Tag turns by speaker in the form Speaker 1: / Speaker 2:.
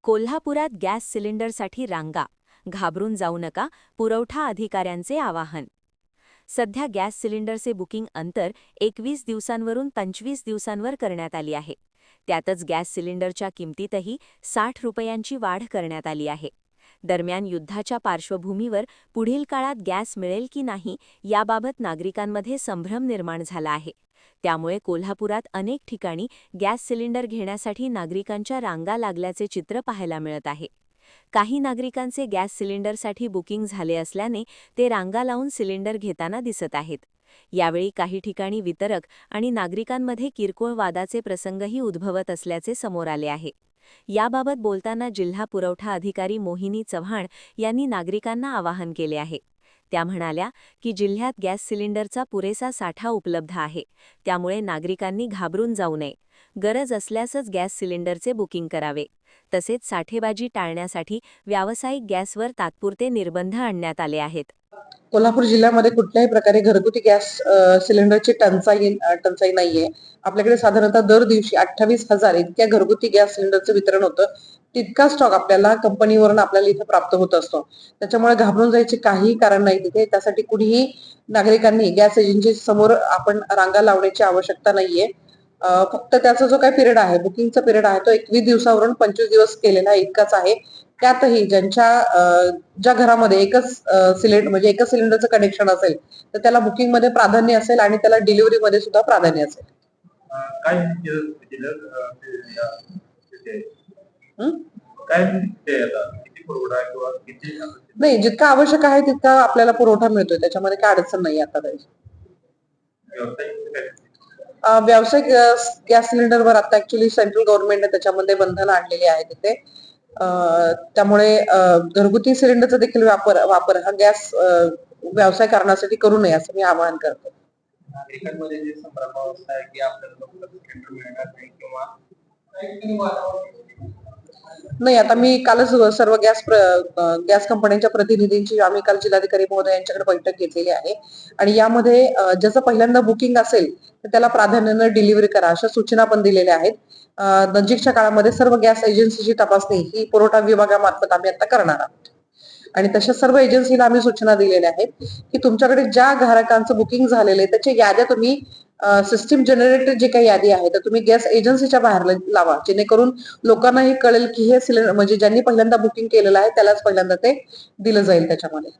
Speaker 1: कोल्हापुरात गॅस सिलेंडरसाठी रांगा, घाबरून जाऊ नका, पुरवठा अधिकाऱ्यांचे आवाहन. सध्या गॅस सिलेंडरचे बुकिंग अंतर 21 दिवसांवरून 25 दिवसांवर करण्यात आली आहे. त्यातच गॅस सिलेंडरच्या किमतीतही 60 रुपयांची वाढ करण्यात आली आहे. दरम्यान युद्धाच्या पार्श्वभूमीवर पुढील काळात गॅस मिळेल की नाही याबाबत नागरिकांमध्ये संभ्रम निर्माण झाला आहे. त्यामुळे कोल्हापुरात अनेक ठिकाणी गॅस सिलेंडर घेण्यासाठी नागरिकांच्या रांगा लागल्याचे चित्र पाहायला मिळत आहे. काही नागरिकांचे गॅस सिलेंडरसाठी बुकिंग झाले असल्याने ते रांगा लावून सिलेंडर घेताना दिसत आहेत. यावेळी काही ठिकाणी वितरक आणि नागरिकांमध्ये किरकोळ वादाचे प्रसंगही उद्भवत असल्याचे समोर आले आहे. याबाबत बोलताना जिल्हा पुरवठा अधिकारी मोहिनी चव्हाण यांनी नागरिकांना आवाहन केले आहे. त्या म्हणाल्या की जिल्ह्यात गॅस सिलेंडरचा पुरेसा साठा उपलब्ध आहे, त्यामुळे नागरिकांनी घाबरून जाऊ नये. गरज असल्यासच गॅस सिलेंडरचे बुकिंग करावे. तसेच साठेबाजी टाळण्यासाठी व्यावसायिक गॅसवर तात्पुरते निर्बंध आणण्यात आले आहेत.
Speaker 2: कोल्हापूर जिल्ह्यामध्ये कुठल्याही प्रकारे घरगुती गॅस सिलेंडरची टंचाई नाहीये. आपल्याकडे साधारणतः दर दिवशी 28,000 इतक्या घरगुती गॅस सिलेंडरचं वितरण होतं. तितका स्टॉक आपल्याला कंपनीवरून आपल्याला इथे प्राप्त होत असतो. त्याच्यामुळे घाबरून जायचे काहीही कारण नाही तिथे. त्यासाठी कुणीही नागरिकांनी गॅस एजन्सी समोर आपण रांगा लावण्याची आवश्यकता नाहीये. फक्त त्याचा जो काही पिरियड आहे, बुकिंगचा पिरियड आहे, तो 21 दिवसावरून 25 दिवस केलेला इतकाच आहे. त्यातही ज्या घरामध्ये एकच सिलेंडरचं कनेक्शन असेल तर त्याला बुकिंग मध्ये प्राधान्य असेल आणि त्याला डिलिव्हरी मध्ये सुद्धा प्राधान्य असेल. नाही, जितका आवश्यक आहे तितका आपल्याला पुरवठा मिळतोय, त्याच्यामध्ये काय अडचण नाही आता त्याची. व्यावसायिक गॅस सिलेंडरवर आता ऍक्च्युली सेंट्रल गव्हर्नमेंटने त्याच्यामध्ये बंधनं आणलेली आहेत तिथे. त्यामुळे घरगुती सिलेंडरचा देखील वापर हा गॅस व्यवसाय करण्यासाठी करू नये असं मी आवाहन करतो. नागरिकांमध्ये जे संभ्रमावस्था आहे की आपल्याला सिलेंडर मिळणार नाही किंवा नाही, आता मी कालच सर्व गॅस कंपन्यांच्या प्रतिनिधींची आम्ही काल जिल्हाधिकारी महोदय यांच्याकडे बैठक घेतलेली आहे आणि यामध्ये ज्याचं पहिल्यांदा बुकिंग असेल तर त्याला प्राधान्याने डिलिव्हरी करा अशा सूचना पण दिलेल्या आहेत. नजीकच्या काळामध्ये सर्व गॅस एजन्सीची तपासणी ही पुरवठा विभागामार्फत आम्ही आता करणार आहोत आणि तशा सर्व एजन्सीला आम्ही सूचना दिलेल्या आहेत की तुमच्याकडे ज्या ग्राहकांचं बुकिंग झालेलं आहे त्याच्या याद्या तुम्ही सिस्टीम जनरेटेड जे काही यादी आहे तर तुम्ही गॅस एजन्सीच्या बाहेर लावा, जेणेकरून लोकांनाही कळेल की हे सिलेंडर म्हणजे ज्यांनी पहिल्यांदा बुकिंग केलेलं आहे त्यालाच पहिल्यांदा ते दिलं जाईल त्याच्यामध्ये.